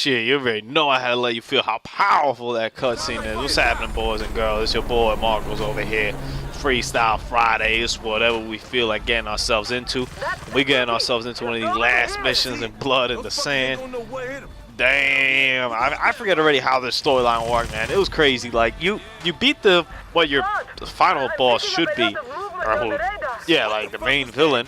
shit, you already know I had to let you feel how powerful that cutscene is. What's happening, boys and girls? It's your boy Marcos over here. Freestyle Fridays, whatever we feel like getting ourselves into. We getting ourselves into one of these last missions in Blood in the Sand. Damn, I forget already how this storyline worked, man. It was crazy. Like you beat what your final boss should be, or who, yeah, like the main villain.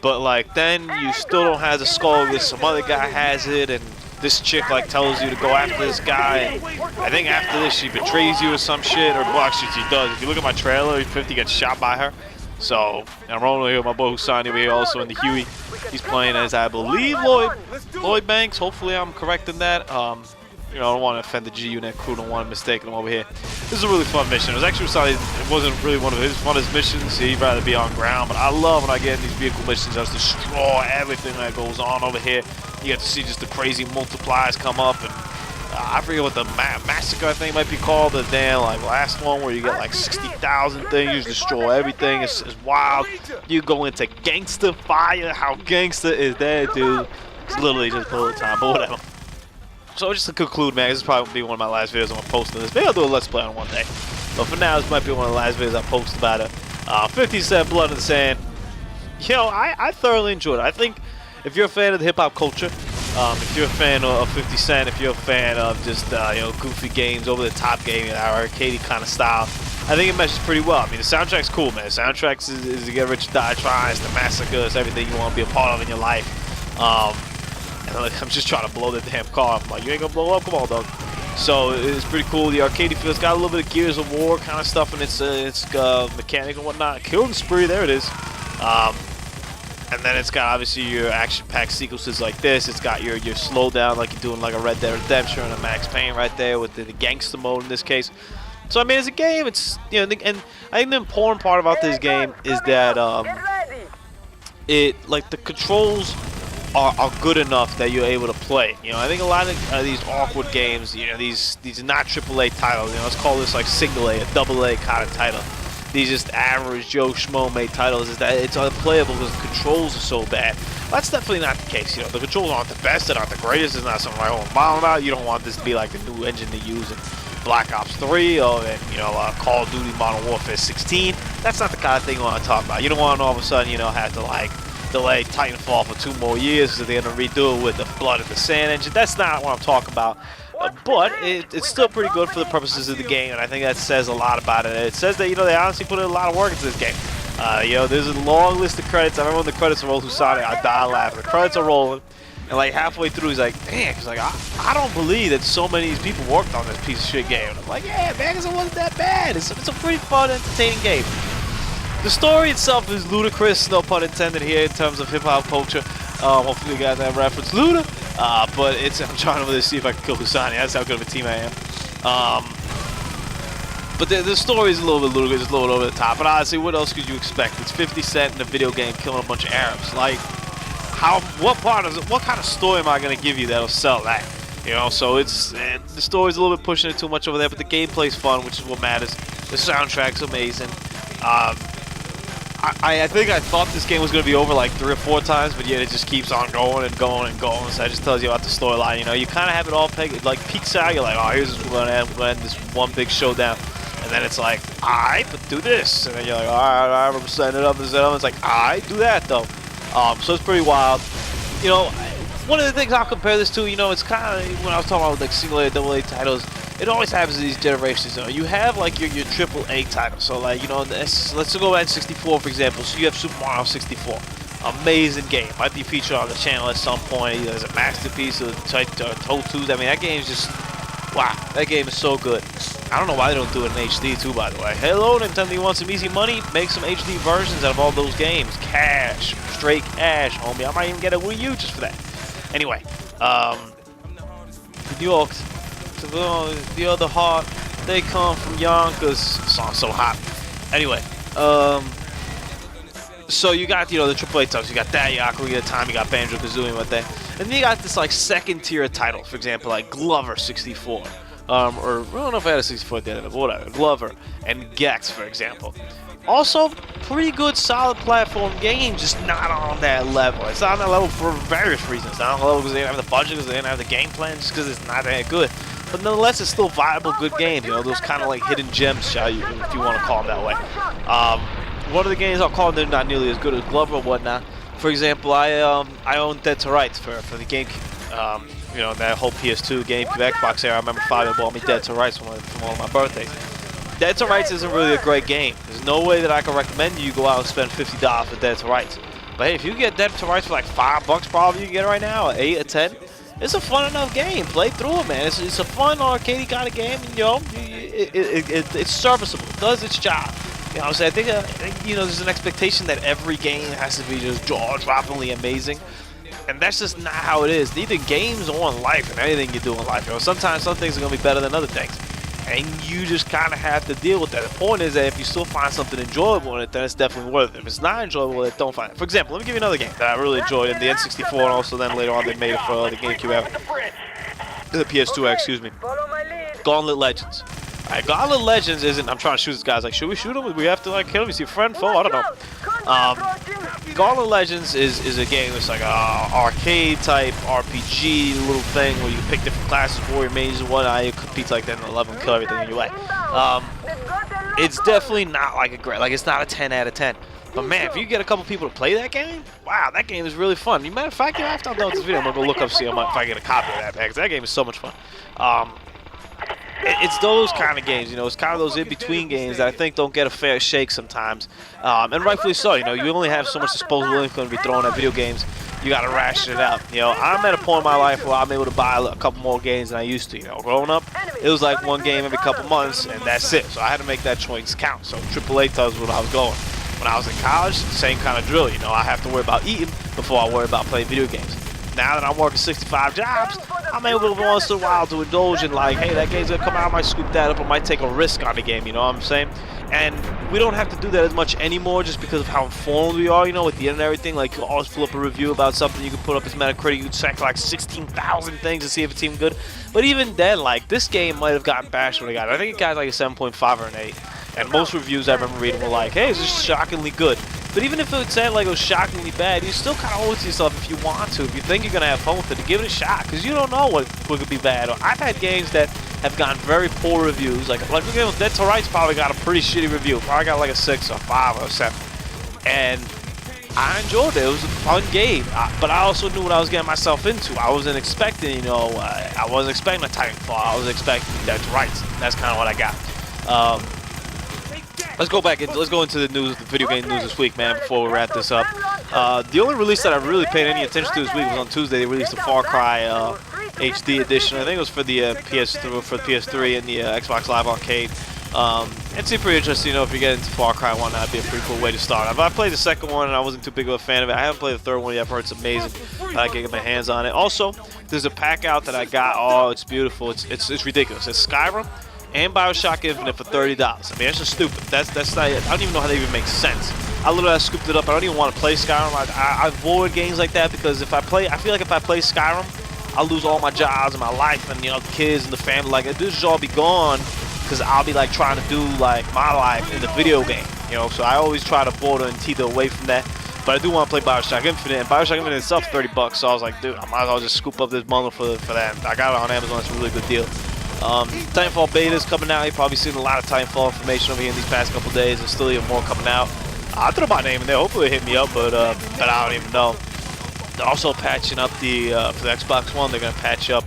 But like then you still don't have the skull. This some other guy has it, and this chick like tells you to go after this guy. And I think after this she betrays you or some shit, or well, actually she does. If you look at my trailer, 50 gets shot by her. So and I'm rolling here with my boy Husani over here, also in the Huey. He's playing as I believe Lloyd Banks. Hopefully I'm correct in that. You know, I don't want to offend the G-Unit crew. Don't want to mistake them over here. This is a really fun mission. It was actually it wasn't really one of his funnest missions. He'd rather be on ground, but I love when I get in these vehicle missions. Just destroy everything that goes on over here. You get to see just the crazy multipliers come up, and I forget what the massacre I think might be called. The damn like last one where you get like 60,000 things. You destroy everything. It's wild. You go into Gangsta fire. How Gangsta is there, dude? It's literally just bullet time, but whatever. So just to conclude, man, this is probably going to be one of my last videos I'm going to post on this. Maybe I'll do a Let's Play on one day. But for now, this might be one of the last videos I post about it. 50 Cent, Blood in the Sand. Yo, I thoroughly enjoyed it. I think if you're a fan of the hip-hop culture, if you're a fan of 50 Cent, if you're a fan of just, you know, goofy games, over-the-top gaming, arcadey kind of style, I think it meshes pretty well. I mean, the soundtrack's cool, man. The soundtrack is the Get Rich or Die Trying, it's the massacre, it's everything you want to be a part of in your life. I'm just trying to blow the damn car. I'm like, you ain't gonna blow up? Come on, dog. So it's pretty cool. The arcade feels got a little bit of Gears of War kind of stuff in its mechanic and whatnot. Killing Spree, there it is. And then it's got obviously your action-packed sequences like this. It's got your slowdown like you're doing like a Red Dead Redemption and a Max Payne right there with the Gangsta mode in this case. So I mean, as a game, it's, you know, and I think the important part about this game is that like the controls are good enough that you're able to play. You know, I think a lot of these awkward games, you know, these not AAA titles, you know, let's call this like single A, a double A kind of title. These just average Joe Schmo made titles, is that it's unplayable because the controls are so bad. That's definitely not the case. You know, the controls aren't the best, they're not the greatest. It's not something I want to bomb about. You don't want this to be like the new engine they use in Black Ops 3 or in, you know, Call of Duty Modern Warfare 16. That's not the kind of thing you want to talk about. You don't want to all of a sudden, you know, have to like delay Titanfall for 2 more years because they're going to redo it with the Blood in the Sand engine. That's not what I'm talking about. But it's still pretty good for the purposes of the game, and I think that says a lot about it. It says that, you know, they honestly put in a lot of work into this game. You know, there's a long list of credits. I remember when the credits rolled, Husani, I died laughing. The credits are rolling, and like halfway through, he's like, "Damn," he's like, I don't believe that so many of these people worked on this piece of shit game. And I'm like, yeah, man, because it wasn't that bad. It's a pretty fun, entertaining game. The story itself is ludicrous, no pun intended here in terms of hip-hop culture. Hopefully you got that reference, Luda. But I'm trying to really see if I can kill Husani. That's how good of a team I am. But the story is a little bit ludicrous, a little bit over the top. But honestly, what else could you expect? It's 50 Cent in a video game killing a bunch of Arabs. Like, what kind of story am I going to give you that'll sell that? You know, so the story's a little bit pushing it too much over there, but the gameplay's fun, which is what matters. The soundtrack's amazing. I think I thought this game was going to be over like 3 or 4 times, but yet it just keeps on going and going and going. So that just tells you about the storyline. You know, you kind of have it all pegged. Like peaks out, you're like, oh, here's this we're going to end this one big showdown. And then it's like, alright, but do this. And then you're like, alright, I'm setting it up and setting it up. It's like, alright, do that though. So it's pretty wild. You know, one of the things I'll compare this to, you know, it's kind of when I was talking about like single A, double A titles. It always happens in these generations. You know, you have like your AAA titles. So like, you know, let's go back to 64 for example. So you have Super Mario 64, amazing game. Might be featured on the channel at some point. There's a masterpiece of Totus. I mean, that game is just wow. That game is so good. I don't know why they don't do it in HD too. By the way, hello Nintendo, you want some easy money? Make some HD versions out of all those games. Cash, straight cash, homie. I might even get a Wii U just for that. Anyway, New York. The other heart, they come from Yonkers. Song's so hot. Anyway, so you got, you know, the AAA titles. You got that, you got Ocarina of Time, you got Banjo-Kazooie with that, and then you got this like second tier title. For example, like Glover 64, or I don't know if I had a 64 at the end of it, but whatever. Glover and Gex, for example. Also, pretty good, solid platform game, just not on that level. It's not on that level for various reasons. Not on the level because they didn't have the budget, because they didn't have the game plan, just because it's not that good. But nonetheless, it's still viable, good games. You know, those kind of like hidden gems, if you want to call them that way. One of the games I'll call them not nearly as good as Glover or whatnot. For example, I own Dead to Rights for the GameCube. You know, that whole PS2, GameCube, Xbox era. I remember Fabio bought me Dead to Rights for one of my birthdays. Dead to Rights isn't really a great game. There's no way that I can recommend you go out and spend $50 for Dead to Rights. But hey, if you get Dead to Rights for like $5 probably you can get it right now, or 8 or 10, it's a fun enough game. Play through it, man. It's a fun arcade kind of game, and you know, it's serviceable. It does its job. You know what I'm saying? I think you know, there's an expectation that every game has to be just jaw-droppingly amazing. And that's just not how it is. Neither games or in life and anything you do in life. You know, sometimes some things are going to be better than other things. And you just kind of have to deal with that. The point is that if you still find something enjoyable in it, then it's definitely worth it. If it's not enjoyable, then don't find it. For example, let me give you another game that I really enjoyed in the N64, and also then later on they made it for the GameCube, the PS2, excuse me. Gauntlet Legends. Alright, Gauntlet Legends isn't, I'm trying to shoot this guy. Like, should we shoot him? Do we have to like kill him? Is he a friend, foe? I don't know. Gauntlet Legends is a game that's like a arcade type RPG little thing where you can pick different classes, warrior, mages, and whatnot. You compete like that and level and kill everything in your way. It's definitely not like a great, like it's not a 10 out of 10. But man, if you get a couple people to play that game, wow, that game is really fun. Matter of fact, after I'm done with this video, I'm gonna go look up see if I get a copy of that, because that game is so much fun. It's those kind of games, you know, it's kind of those in-between games that I think don't get a fair shake sometimes. And rightfully so, you know, you only have so much disposable income to be thrown at video games. You got to ration it out. You know, I'm at a point in my life where I'm able to buy a couple more games than I used to. You know, growing up, it was like one game every couple months, and that's it. So I had to make that choice count. So AAA tells me where I was going. When I was in college, same kind of drill. You know, I have to worry about eating before I worry about playing video games. Now that I'm working 65 jobs, I'm able to once in a while to indulge in like, hey, that game's gonna come out, I might scoop that up, I might take a risk on the game, you know what I'm saying? And we don't have to do that as much anymore just because of how informed we are, you know, with the internet and everything. Like, you always pull up a review about something, you can put up as Metacritic, you can check like 16,000 things to see if it's even good. But even then, like, this game might have gotten bashed when it got it. I think it got like a 7.5 or an 8. And most reviews I remember reading were like, hey, it's just shockingly good. But even if it said like it was shockingly bad, you still kind of owe it to yourself if you want to. If you think you're going to have fun with it, to give it a shot. Because you don't know what could be bad. Or I've had games that have gotten very poor reviews. Like the game with Dead to Rights probably got a pretty shitty review. Probably got like a 6 or 5 or 7. And I enjoyed it. It was a fun game. But I also knew what I was getting myself into. I wasn't expecting, you know, I wasn't expecting a Titanfall. I was expecting Dead to Rights. That's kind of what I got. Let's go back and let's go into the news, the video game news this week, man, before we wrap this up. The only release that I really paid any attention to this week was on Tuesday. They released the Far Cry HD edition. I think it was for the PS3 and the Xbox Live Arcade. It seemed pretty interesting, you know, if you get into Far Cry 1, that'd be a pretty cool way to start. I played the second one and I wasn't too big of a fan of it. I haven't played the third one yet. I've heard it's amazing. I can get my hands on it. Also, there's a pack out that I got. Oh, it's beautiful. It's ridiculous. It's Skyrim and BioShock Infinite for $30. I mean, that's just stupid. That's not. I don't even know how they even make sense. I literally scooped it up. I don't even want to play Skyrim. I avoid games like that because if I feel like if I play Skyrim, I'll lose all my jobs and my life and, you know, the kids and the family. Like, this should all be gone because I'll be like trying to do like my life in the video game, you know. So I always try to border and teeter away from that. But I do want to play BioShock Infinite, and BioShock Infinite itself $30. So I was like, dude, I might as well just scoop up this bundle for that. I got it on Amazon. It's a really good deal. Titanfall beta is coming out. You've probably seen a lot of Titanfall information over here in these past couple days. There's still even more coming out. I threw my name in there. Hopefully it hit me up, but I don't even know. They're also patching up the for the Xbox One. They're gonna patch up.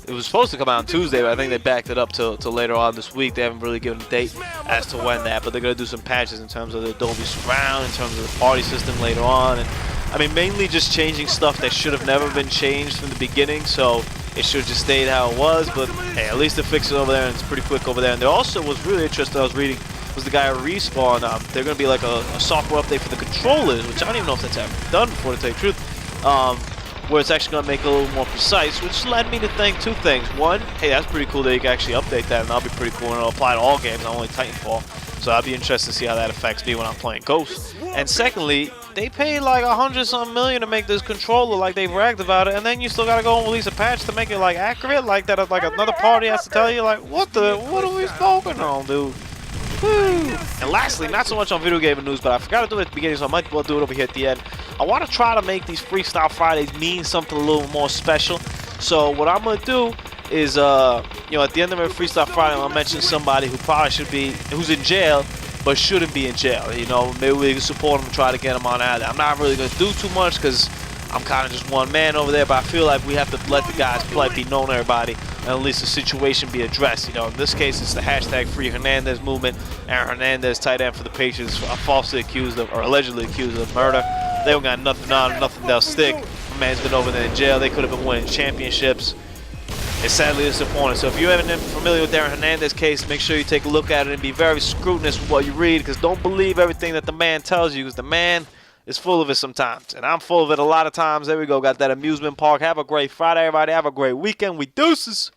It was supposed to come out on Tuesday, but I think they backed it up till later on this week. They haven't really given a date as to when that, but they're gonna do some patches in terms of the Dolby Surround, in terms of the party system later on, and I mean mainly just changing stuff that should have never been changed from the beginning. So it should have just stayed how it was, but hey, at least they fixed it over there, and it's pretty quick over there. And there also was really interesting, I was reading, was the guy at Respawn. They're going to be like a software update for the controllers, which I don't even know if that's ever done before, to tell you the truth, where it's actually going to make it a little more precise, which led me to think two things. One, hey, that's pretty cool that you can actually update that, and that'll be pretty cool, and it'll apply to all games, not only Titanfall. So I'll be interested to see how that affects me when I'm playing Ghost. And secondly, they paid like $100-some million to make this controller, like they bragged about it, and then you still gotta go and release a patch to make it like accurate, like that, like another party has to tell you, like what are we smoking on, dude? Woo. And lastly, not so much on video gaming news, but I forgot to do it at the beginning, so I might well do it over here at the end. I want to try to make these Freestyle Fridays mean something a little more special. So what I'm going to do is, you know, at the end of every Freestyle Friday, I'll mention somebody who probably should be, who's in jail, but shouldn't be in jail. You know, maybe we can support them and try to get them on out of there. I'm not really going to do too much because I'm kind of just one man over there, but I feel like we have to let the guys play, be known to everybody, and at least the situation be addressed. You know, in this case, it's the hashtag Free Hernandez movement. Aaron Hernandez, tight end for the Patriots, falsely accused of, or allegedly accused of murder. They don't got nothing on, nothing they'll stick. My man's been over there in jail. They could have been winning championships. It's sadly disappointing. So if you haven't been familiar with Aaron Hernandez's case, make sure you take a look at it and be very scrutinous with what you read, because don't believe everything that the man tells you, because the man is full of it sometimes. And I'm full of it a lot of times. There we go. Got that amusement park. Have a great Friday, everybody. Have a great weekend. We deuces.